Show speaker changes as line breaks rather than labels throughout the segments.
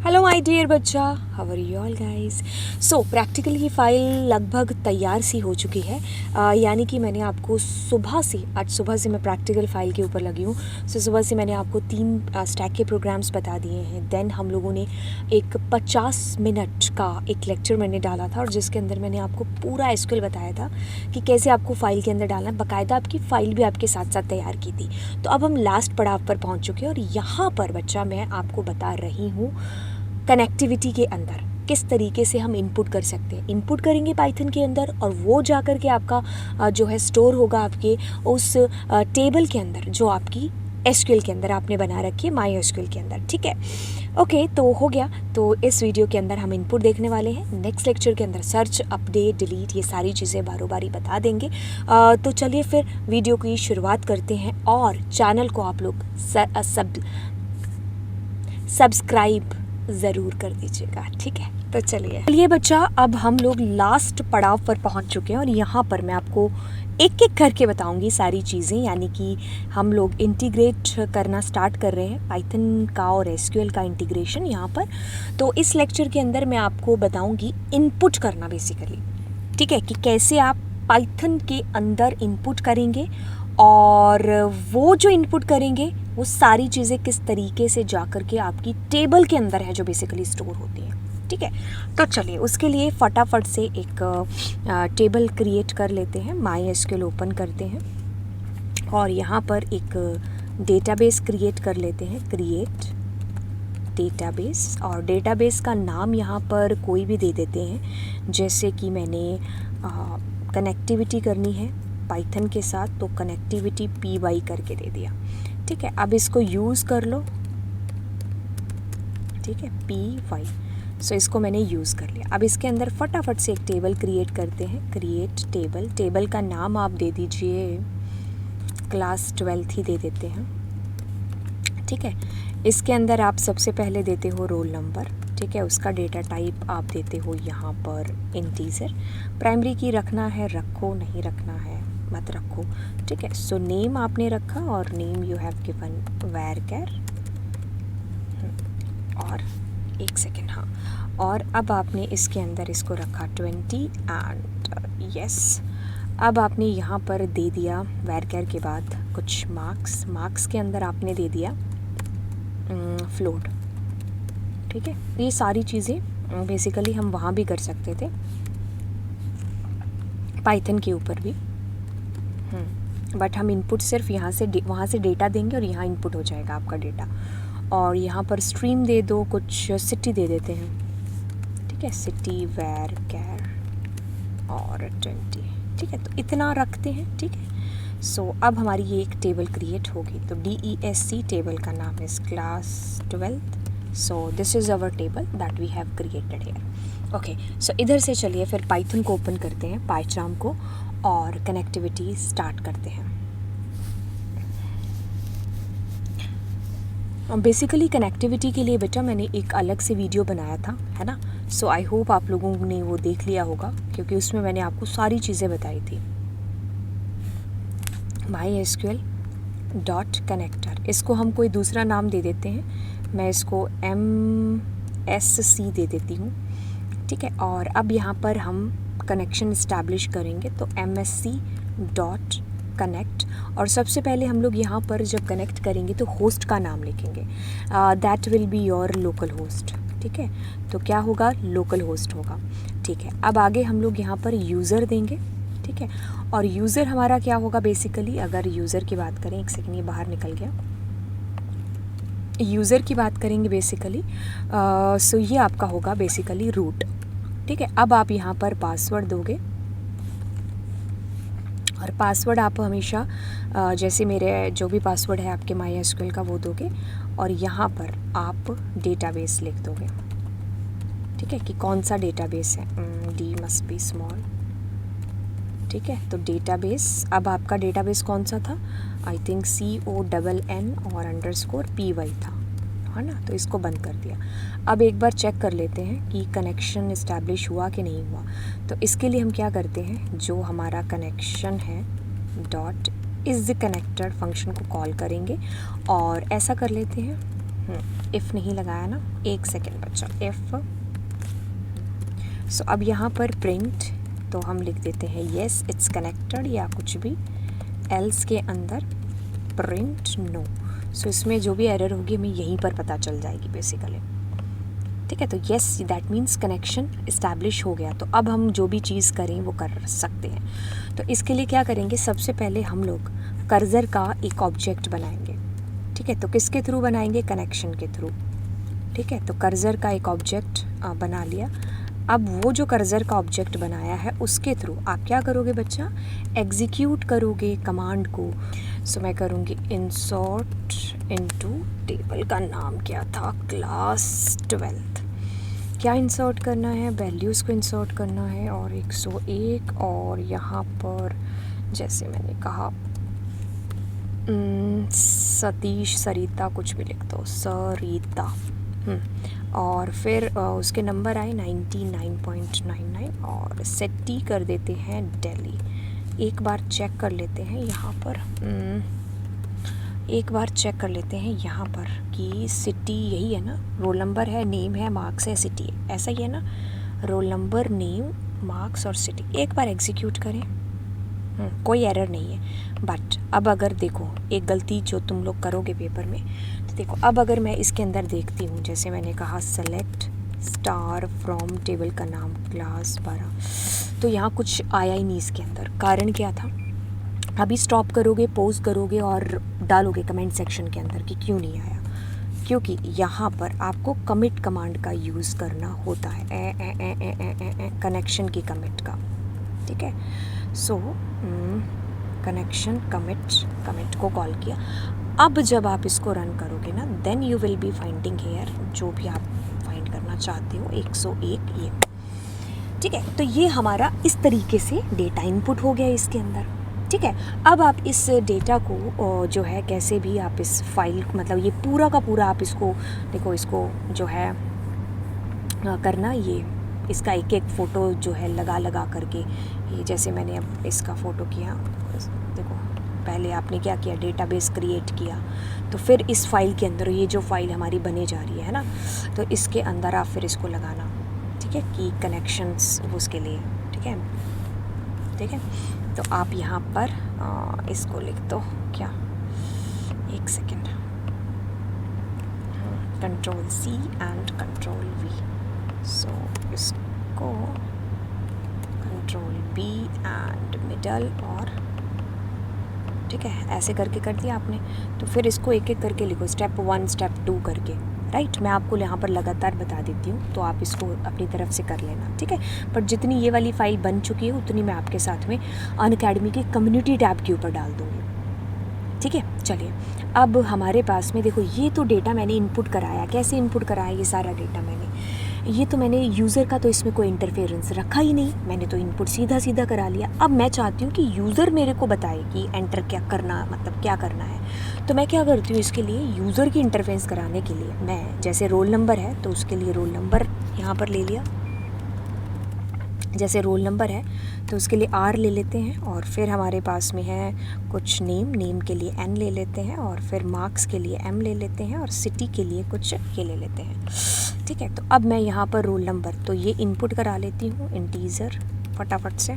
Hello my dear बच्चा, how are you all guys. So practical की file लगभग तैयार सी हो चुकी है। यानी कि मैंने आपको आज सुबह से मैं प्रैक्टिकल फ़ाइल के ऊपर लगी हूँ। सो सुबह से मैंने आपको 3 स्टैक के प्रोग्राम्स बता दिए हैं। देन हम लोगों ने एक 50 मिनट का एक लेक्चर मैंने डाला था और जिसके अंदर मैंने आपको पूरा एसक्यूएल बताया था कि कैसे आपको फ़ाइल के अंदर डालना है। बाकायदा आपकी फ़ाइल भी आपके साथ साथ तैयार की थी। तो अब हम लास्ट पड़ाव पर पहुँच चुके हैं और यहाँ पर बच्चा मैं आपको बता रही हूँ कनेक्टिविटी के अंदर किस तरीके से हम इनपुट कर सकते हैं। इनपुट करेंगे पाइथन के अंदर और वो जा कर के आपका जो है स्टोर होगा आपके उस टेबल के अंदर जो आपकी एसक्यूएल के अंदर आपने बना रखी है, माई एसक्यूएल के अंदर। ठीक है, ओके, तो हो गया। तो इस वीडियो के अंदर हम इनपुट देखने वाले हैं। नेक्स्ट लेक्चर के अंदर सर्च, अपडेट, डिलीट, ये सारी चीज़ें बारी बारी बता देंगे। तो चलिए फिर वीडियो की शुरुआत करते हैं और चैनल को आप लोग सब्सक्राइब ज़रूर कर दीजिएगा। ठीक है, तो चलिए बच्चा, अब हम लोग लास्ट पड़ाव पर पहुंच चुके हैं और यहाँ पर मैं आपको एक एक करके बताऊंगी सारी चीज़ें। यानी कि हम लोग इंटीग्रेट करना स्टार्ट कर रहे हैं पाइथन का और एसक्यूएल का इंटीग्रेशन यहाँ पर। तो इस लेक्चर के अंदर मैं आपको बताऊंगी इनपुट करना बेसिकली। ठीक है, कि कैसे आप पाइथन के अंदर इनपुट करेंगे और वो जो इनपुट करेंगे वो सारी चीज़ें किस तरीके से जा कर के आपकी टेबल के अंदर है जो बेसिकली स्टोर होती हैं। ठीक है, तो चलिए उसके लिए फटाफट से एक टेबल क्रिएट कर लेते हैं। माई एसक्यूएल ओपन करते हैं और यहाँ पर एक डेटाबेस क्रिएट कर लेते हैं। क्रिएट डेटाबेस, और डेटाबेस का नाम यहाँ पर कोई भी दे देते हैं। जैसे कि मैंने कनेक्टिविटी करनी है पाइथन के साथ, तो कनेक्टिविटी py करके दे दिया। ठीक है, अब इसको यूज़ कर लो। ठीक है, py, सो इसको मैंने यूज़ कर लिया। अब इसके अंदर फटाफट से एक टेबल क्रिएट करते हैं। क्रिएट टेबल, टेबल का नाम आप दे दीजिए क्लास 12th ही दे देते हैं। ठीक है, इसके अंदर आप सबसे पहले देते हो रोल नंबर। ठीक है, उसका डेटा टाइप आप देते हो यहाँ पर इंटीजर। प्राइमरी की रखना है रखो, नहीं रखना है मत रखो। ठीक है, सो नेम आपने रखा और name you have given varchar। और एक सेकेंड, हाँ, और अब आपने इसके अंदर इसको रखा 20 एंड यस। अब आपने यहाँ पर दे दिया varchar के बाद कुछ मार्क्स के अंदर आपने दे दिया फ्लोट। ठीक है, ये सारी चीज़ें बेसिकली हम वहाँ भी कर सकते थे, पाइथन के ऊपर भी। बट हम इनपुट सिर्फ यहाँ से वहाँ से डेटा देंगे और यहाँ इनपुट हो जाएगा आपका डेटा। और यहाँ पर स्ट्रीम दे दो, कुछ सिटी दे देते हैं। ठीक है, सिटी varchar और 20। ठीक है, तो इतना रखते हैं। ठीक है, सो अब हमारी ये एक टेबल क्रिएट होगी। तो DESC टेबल का नाम है class 12th। So this is our table that we have created here. Okay, so इधर से चलिए फिर पाइथन को ओपन करते हैं, पाइथन को, और कनेक्टिविटी स्टार्ट करते हैं। बेसिकली कनेक्टिविटी के लिए बेटा मैंने एक अलग से वीडियो बनाया था, है ना। सो आई होप आप लोगों ने वो देख लिया होगा, क्योंकि उसमें मैंने आपको सारी चीज़ें बताई थी। MySQL डॉट कनेक्टर, इसको हम कोई दूसरा नाम दे देते हैं। मैं इसको MSC दे देती हूँ। ठीक है, और अब यहाँ पर हम कनेक्शन इस्टेब्लिश करेंगे। तो MSC डॉट कनेक्ट, और सबसे पहले हम लोग यहाँ पर जब कनेक्ट करेंगे तो होस्ट का नाम लिखेंगे। That will be your local host. ठीक है, तो क्या होगा, लोकल होस्ट होगा। ठीक है, अब आगे हम लोग यहाँ पर यूज़र देंगे। ठीक है, और यूज़र हमारा क्या होगा बेसिकली, अगर यूज़र की बात करें, एक सेकंड ये बाहर निकल गया, यूज़र की बात करेंगे बेसिकली, सो ये आपका होगा बेसिकली रूट। ठीक है, अब आप यहाँ पर पासवर्ड दोगे, और पासवर्ड आप हमेशा जैसे मेरे जो भी पासवर्ड है आपके MySQL का वो दोगे, और यहाँ पर आप डेटाबेस लिख दोगे। ठीक है, कि कौन सा डेटाबेस है, D मस्ट बी स्मॉल। ठीक है, तो डेटाबेस, अब आपका डेटाबेस कौन सा था, आई थिंक CONN और _PY था, है ना। तो इसको बंद कर दिया। अब एक बार चेक कर लेते हैं कि कनेक्शन इस्टेब्लिश हुआ कि नहीं हुआ। तो इसके लिए हम क्या करते हैं, जो हमारा कनेक्शन है डॉट इज़ कनेक्टेड फंक्शन को कॉल करेंगे, और ऐसा कर लेते हैं इफ़ नहीं लगाया ना, 1 सेकेंड बच्चा, इफ़। सो अब यहाँ पर प्रिंट तो हम लिख देते हैं येस इट्स कनेक्टेड या कुछ भी, एल्स के अंदर प्रिंट नो। सो इसमें जो भी एरर होगी हमें यहीं पर पता चल जाएगी बेसिकली, ठीक है। तो yes that means connection establish हो गया। तो अब हम जो भी चीज़ करें वो कर सकते हैं। तो इसके लिए क्या करेंगे, सबसे पहले हम लोग कर्सर का एक ऑब्जेक्ट बनाएंगे, ठीक है। तो किसके थ्रू बनाएंगे, कनेक्शन के थ्रू, ठीक है। तो कर्सर का एक ऑब्जेक्ट बना लिया। अब वो जो कर्सर का ऑब्जेक्ट बनाया है उसके थ्रू आप क्या करोगे बच्चा, एग्जीक्यूट करोगे कमांड को। सो मैं करूँगी इंसर्ट इनटू टेबल का नाम क्या था, क्लास 12th। क्या इंसर्ट करना है, वैल्यूज़ को इंसर्ट करना है और 101 और यहाँ पर जैसे मैंने कहा सतीश सरिता कुछ भी लिख दो, सरिता। और फिर उसके नंबर आए 99.99 और सेटी कर देते हैं दिल्ली। एक बार चेक कर लेते हैं यहाँ पर, एक बार चेक कर लेते हैं यहाँ पर कि सिटी यही है ना, रोल नंबर है, नेम है, मार्क्स है, सिटी है, ऐसा ही है ना, रोल नंबर, नेम, मार्क्स और सिटी। एक बार एग्जीक्यूट करें, कोई एरर नहीं है। बट अब अगर देखो एक गलती जो तुम लोग करोगे पेपर में, तो देखो अब अगर मैं इसके अंदर देखती हूँ, जैसे मैंने कहा सेलेक्ट स्टार फ्रॉम टेबल का नाम क्लास 12, तो यहाँ कुछ आया ही नहीं इसके अंदर। कारण क्या था, अभी स्टॉप करोगे, पॉज करोगे और डालोगे कमेंट सेक्शन के अंदर कि क्यों नहीं आया, क्योंकि यहाँ पर आपको कमिट कमांड का यूज़ करना होता है, कनेक्शन की कमिट का, ठीक है। सो कनेक्शन कमिट को कॉल किया। अब जब आप इसको रन करोगे ना, then you will be finding here जो भी आप फाइंड करना चाहते हो, 101 ये, ठीक है। तो ये हमारा इस तरीके से डेटा इनपुट हो गया इसके अंदर, ठीक है। अब आप इस डेटा को जो है कैसे भी आप इस फाइल, मतलब ये पूरा का पूरा आप इसको देखो, इसको जो है करना, ये इसका एक एक फ़ोटो जो है लगा करके, ये जैसे मैंने अब इसका फ़ोटो किया, देखो पहले आपने क्या किया, डेटाबेस क्रिएट किया, तो फिर इस फाइल के अंदर ये जो फाइल हमारी बने जा रही है ना, तो इसके अंदर आप फिर इसको लगाना, ठीक है, कि कनेक्शंस उसके लिए, ठीक है, ठीक है। तो आप यहाँ पर इसको लिख दो, क्या, 1 second, control C and control V। सो इसको कंट्रोल B एंड मिडल, और ठीक है ऐसे करके कर दिया आपने। तो फिर इसको एक एक करके लिखो, स्टेप 1 स्टेप 2 करके, राइट। मैं आपको यहाँ पर लगातार बता देती हूँ, तो आप इसको अपनी तरफ से कर लेना, ठीक है। पर जितनी ये वाली फ़ाइल बन चुकी है उतनी मैं आपके साथ में अनअकैडमी के कम्युनिटी टैब के ऊपर डाल दूँगी, ठीक है। चलिए अब हमारे पास में देखो, ये तो डेटा मैंने इनपुट कराया, कैसे इनपुट कराया, ये सारा डेटा मैंने यूज़र का तो इसमें कोई इंटरफेरेंस रखा ही नहीं, मैंने तो इनपुट सीधा सीधा करा लिया। अब मैं चाहती हूँ कि यूज़र मेरे को बताए कि एंटर क्या करना, मतलब क्या करना है। तो मैं क्या करती हूँ, इसके लिए यूज़र की इंटरफेरेंस कराने के लिए मैं, जैसे रोल नंबर है तो उसके लिए रोल नंबर यहाँ पर ले लिया, जैसे रोल नंबर है तो उसके लिए R ले लेते हैं, और फिर हमारे पास में है कुछ नेम के लिए N ले लेते हैं, और फिर मार्क्स के लिए M ले लेते हैं, और सिटी के लिए कुछ ये ले लेते हैं, ठीक है। तो अब मैं यहाँ पर रोल नंबर तो ये इनपुट करा लेती हूँ, इंटीजर फटाफट से,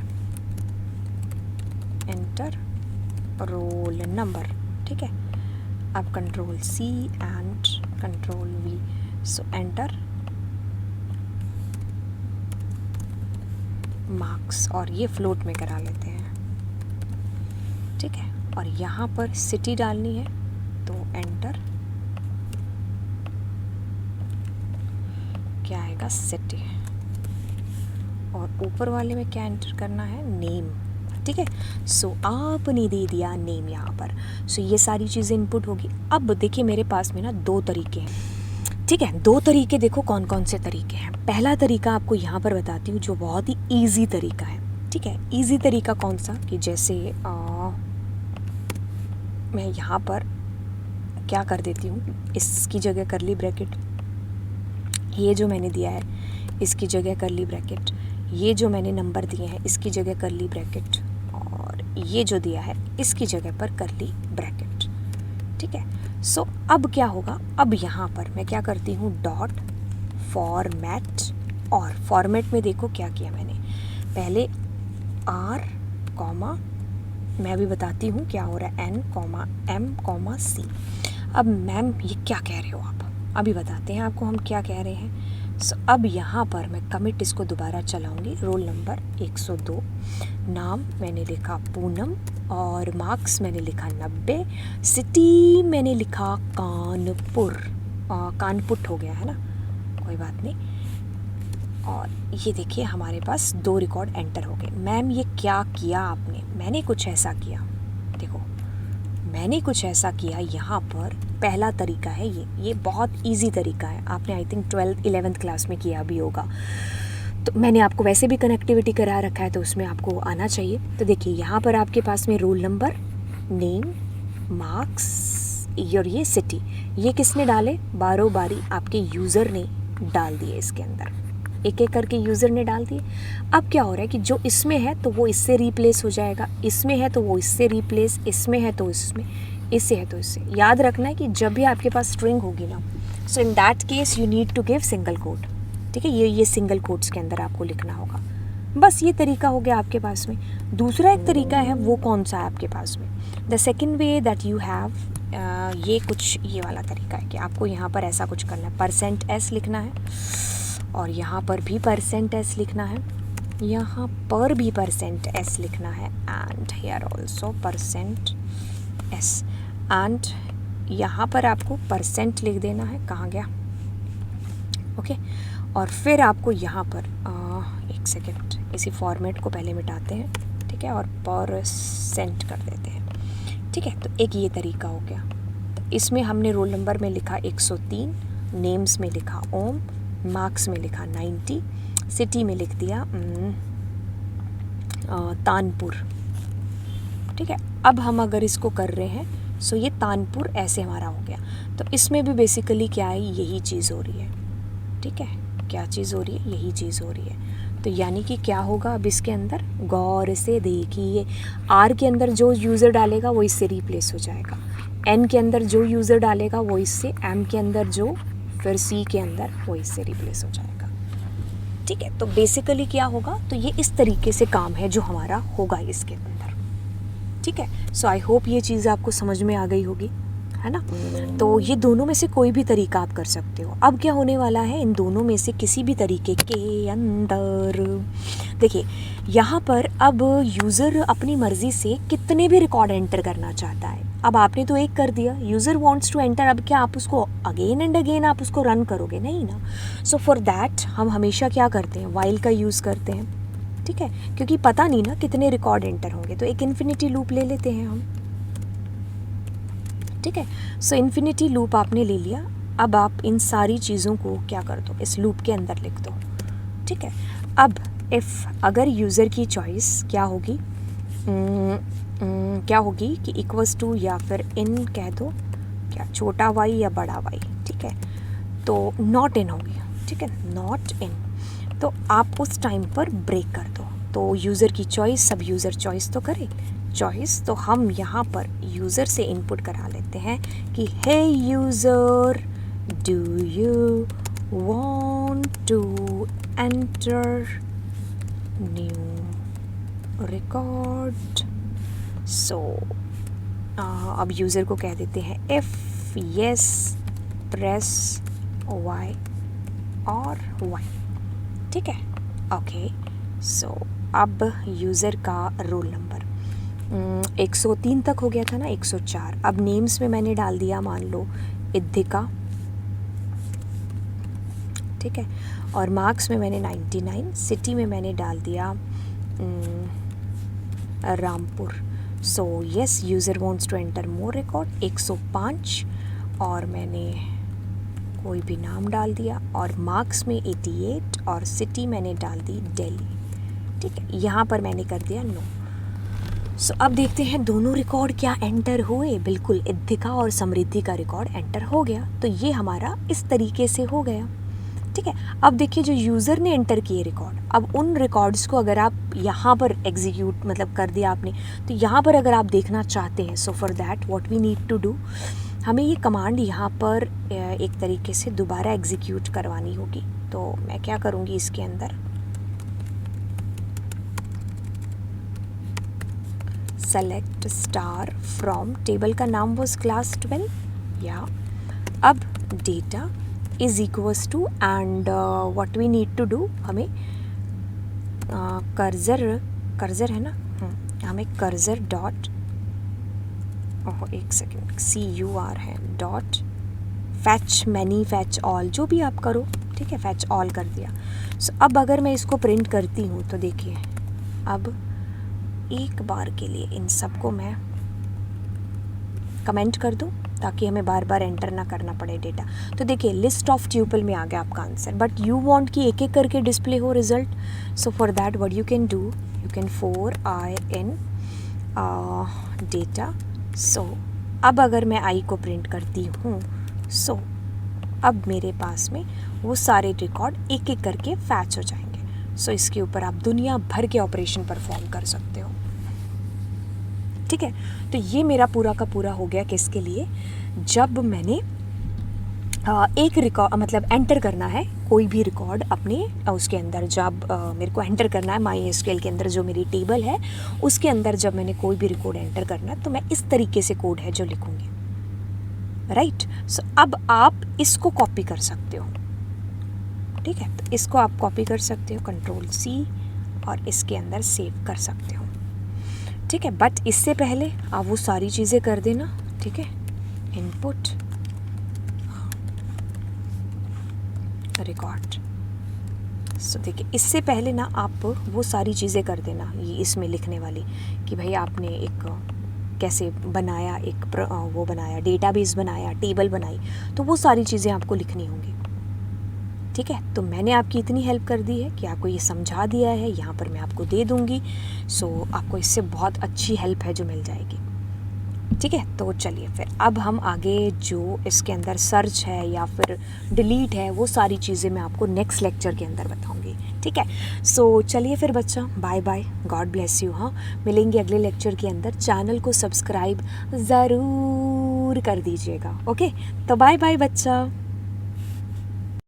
एंटर रोल नंबर, ठीक है। अब control C and control V, so enter marks, और ये फ्लोट में करा लेते हैं, ठीक है। और यहाँ पर सिटी डालनी है तो एंटर, क्या आएगा, सिटी, और ऊपर वाले में क्या एंटर करना है, नेम, ठीक है। सो आपने दे दिया नेम यहाँ पर। सो ये सारी चीज़ें इनपुट होगी। अब देखिए मेरे पास में ना 2 तरीके हैं, ठीक है। 2 तरीके देखो कौन कौन से तरीके हैं। पहला तरीका आपको यहाँ पर बताती हूँ जो बहुत ही ईजी तरीका है, ठीक है। ईजी तरीका कौन सा, कि जैसे मैं यहाँ पर क्या कर देती हूँ, इसकी जगह करली ब्रैकेट, ये जो मैंने दिया है इसकी जगह करली ब्रैकेट, ये जो मैंने नंबर दिए हैं इसकी जगह करली ब्रैकेट, और ये जो दिया है इसकी जगह पर करली ब्रैकेट, ठीक है। सो अब क्या होगा, अब यहाँ पर मैं क्या करती हूँ, डॉट फॉर्मेट, और फॉर्मेट में देखो क्या किया मैंने, पहले आर कॉमा, मैं भी बताती हूँ क्या हो रहा है, एन कॉमा एम कॉमा सी। अब मैम ये क्या कह रहे हो आप, अभी बताते हैं आपको हम क्या कह रहे हैं। सो अब यहाँ पर मैं कमिट इसको दोबारा चलाऊँगी, रोल नंबर 102, नाम मैंने लिखा पूनम, और मार्क्स मैंने लिखा 90, सिटी मैंने लिखा कानपुर, कानपुट हो गया है ना, कोई बात नहीं। और ये देखिए हमारे पास 2 रिकॉर्ड एंटर हो गए। मैम ये क्या किया आपने, मैंने कुछ ऐसा किया, देखो मैंने कुछ ऐसा किया यहाँ पर। पहला तरीका है ये बहुत इजी तरीका है, आपने आई थिंक 11th क्लास में किया भी होगा, तो मैंने आपको वैसे भी कनेक्टिविटी करा रखा है तो उसमें आपको आना चाहिए। तो देखिए यहाँ पर आपके पास में रोल नंबर, नेम, मार्क्स और ये सिटी, ये किसने डाले, बारी बारी आपके यूज़र ने डाल दिए, इसके अंदर एक एक करके यूज़र ने डाल दिए। अब क्या हो रहा है कि जो इसमें है तो वो इससे रिप्लेस हो जाएगा, इसमें है तो वो इससे रिप्लेस, इसमें है तो इसमें, इससे है तो इससे। याद रखना है कि जब भी आपके पास स्ट्रिंग होगी ना, so in that case you need to give single quote, ठीक है, ये सिंगल कोट्स के अंदर आपको लिखना होगा। बस ये तरीका हो गया आपके पास में। दूसरा एक तरीका है, वो कौन सा है आपके पास में, the second way that you have, ये कुछ ये वाला तरीका है कि आपको यहाँ पर ऐसा कुछ करना है, %s लिखना है, और यहाँ पर भी %s लिखना है, यहाँ पर भी %s लिखना है, and here also %s, and यहाँ पर आपको % लिख देना है, कहाँ गया, ओके। और फिर आपको यहाँ पर एक सेकेंड, इसी फॉर्मेट को पहले मिटाते हैं, ठीक है, और % कर देते हैं, ठीक है। तो एक ये तरीका हो गया। तो इसमें हमने रोल नंबर में लिखा 103, नेम्स में लिखा ओम, मार्क्स में लिखा 90, सिटी में लिख दिया तानपुर, ठीक है। अब हम अगर इसको कर रहे हैं, सो ये तानपुर ऐसे हमारा हो गया। तो इसमें भी बेसिकली क्या है, यही चीज़ हो रही है, ठीक है, क्या चीज़ हो रही है, यही चीज़ हो रही है। तो यानी कि क्या होगा, अब इसके अंदर गौर से देखिए, आर के अंदर जो यूज़र डालेगा वो इससे रिप्लेस हो जाएगा, एन के अंदर जो यूज़र डालेगा वो इससे, एम के अंदर जो, फिर सी के अंदर वो इससे रिप्लेस हो जाएगा, ठीक है। तो बेसिकली क्या होगा, तो ये इस तरीके से काम है जो हमारा होगा इसके अंदर, ठीक है। सो आई होप ये चीज़ आपको समझ में आ गई होगी, है ना। तो ये दोनों में से कोई भी तरीका आप कर सकते हो। अब क्या होने वाला है, इन दोनों में से किसी भी तरीके के अंदर देखिए, यहाँ पर अब यूज़र अपनी मर्ज़ी से कितने भी रिकॉर्ड एंटर करना चाहता है। अब आपने तो एक कर दिया, यूज़र वांट्स टू एंटर, अब क्या आप उसको अगेन एंड अगेन आप उसको रन करोगे, नहीं ना। सो फॉर दैट हम हमेशा क्या करते हैं, वाइल का यूज़ करते हैं, ठीक है, क्योंकि पता नहीं ना कितने रिकॉर्ड एंटर होंगे। तो एक इन्फिनिटी लूप ले लेते हैं हम, ठीक है। सो इन्फिनिटी लूप आपने ले लिया। अब आप इन सारी चीज़ों को क्या कर दो, इस लूप के अंदर लिख दो, ठीक है। अब इफ़ अगर यूज़र की चॉइस क्या होगी, क्या होगी कि इक्वल्स टू या फिर इन कह दो, क्या छोटा वाई या बड़ा वाई, ठीक है, तो नॉट इन होगी, ठीक है, नॉट इन। तो आप उस टाइम पर ब्रेक कर दो। तो यूज़र की चॉइस, सब यूज़र चॉइस तो करे, चॉइस, तो हम यहाँ पर यूज़र से इनपुट करा लेते हैं कि hey user, do you want to enter new record. So अब यूज़र को कह देते हैं इफ़ येस प्रेस वाई और वाई, ठीक है, ओके। सो अब यूज़र का रोल नंबर 103 तक हो गया था ना, 104। अब नेम्स में मैंने डाल दिया, मान लो इद्धिका, ठीक है, और मार्क्स में मैंने 99, सिटी में मैंने डाल दिया Rampur. So yes, user wants to enter more record 105, और मैंने कोई भी नाम डाल दिया, और मार्क्स में 88, और सिटी मैंने डाल दी दिल्ली, ठीक है। यहाँ पर मैंने कर दिया नो। सो अब देखते हैं दोनों रिकॉर्ड क्या एंटर हुए। बिल्कुल, इद्धिका और समृद्धि का रिकॉर्ड एंटर हो गया। तो ये हमारा इस तरीके से हो गया, ठीक है। अब देखिए जो यूज़र ने एंटर किए रिकॉर्ड, अब उन रिकॉर्ड्स को अगर आप यहाँ पर एग्जीक्यूट मतलब कर दिया आपने, तो यहाँ पर अगर आप देखना चाहते हैं, so for that what we need to do, हमें ये कमांड यहाँ पर एक तरीके से दोबारा एग्जीक्यूट करवानी होगी। तो मैं क्या करूँगी, इसके अंदर सेलेक्ट स्टार फ्रॉम, टेबल का नाम वॉज क्लास 12 या। अब data is equals to and what we need to do, हमें कर्जर है ना, हमें कर्जर डॉट, एक सेकेंड, CUR है dot fetch many fetch all, जो भी आप करो, ठीक है, फैच ऑल कर दिया। सो अब अगर मैं इसको प्रिंट करती हूँ तो देखिए, अब एक बार के लिए इन सबको मैं कमेंट कर दूँ ताकि हमें बार बार एंटर ना करना पड़े डेटा। तो देखिए लिस्ट ऑफ ट्यूपल में आ गया आपका आंसर, बट यू वांट कि एक एक करके डिस्प्ले हो result. So for that what you can do, you can 4IN data. So अब अगर मैं आई को प्रिंट करती हूँ, सो अब मेरे पास में वो सारे रिकॉर्ड एक एक करके फैच हो जाएंगे। सो इसके ऊपर आप दुनिया भर के ऑपरेशन परफॉर्म कर सकते हो, ठीक है। तो ये मेरा पूरा का पूरा हो गया किसके लिए, जब मैंने एक रिकॉर्ड मतलब एंटर करना है कोई भी रिकॉर्ड अपने उसके अंदर, जब मेरे को एंटर करना है MySQL के अंदर जो मेरी टेबल है उसके अंदर, जब मैंने कोई भी रिकॉर्ड एंटर करना है तो मैं इस तरीके से कोड है जो लिखूँगी, राइट। सो अब आप इसको कॉपी कर सकते हो, ठीक है। तो इसको आप कॉपी कर सकते हो, Ctrl+C, और इसके अंदर सेव कर सकते हो, ठीक है। बट इससे पहले आप वो सारी चीज़ें कर देना, ठीक है। इनपुट रिकॉर्ड, सो देखिए इससे पहले ना आप वो सारी चीज़ें कर देना, ये इसमें लिखने वाली कि भाई आपने एक कैसे बनाया, एक वो बनाया, डेटाबेस बनाया, टेबल बनाई, तो वो सारी चीज़ें आपको लिखनी होंगी, ठीक है। तो मैंने आपकी इतनी हेल्प कर दी है कि आपको ये समझा दिया है, यहाँ पर मैं आपको दे दूँगी। सो आपको इससे बहुत अच्छी हेल्प है जो मिल जाएगी, ठीक है। तो चलिए फिर अब हम आगे जो इसके अंदर सर्च है या फिर डिलीट है वो सारी चीज़ें मैं आपको नेक्स्ट लेक्चर के अंदर बताऊंगी, ठीक है। सो चलिए फिर बच्चा, bye bye, God bless you. हाँ, मिलेंगे अगले लेक्चर के अंदर। चैनल को सब्सक्राइब ज़रूर कर दीजिएगा, ओके। तो बाय बाय बच्चा।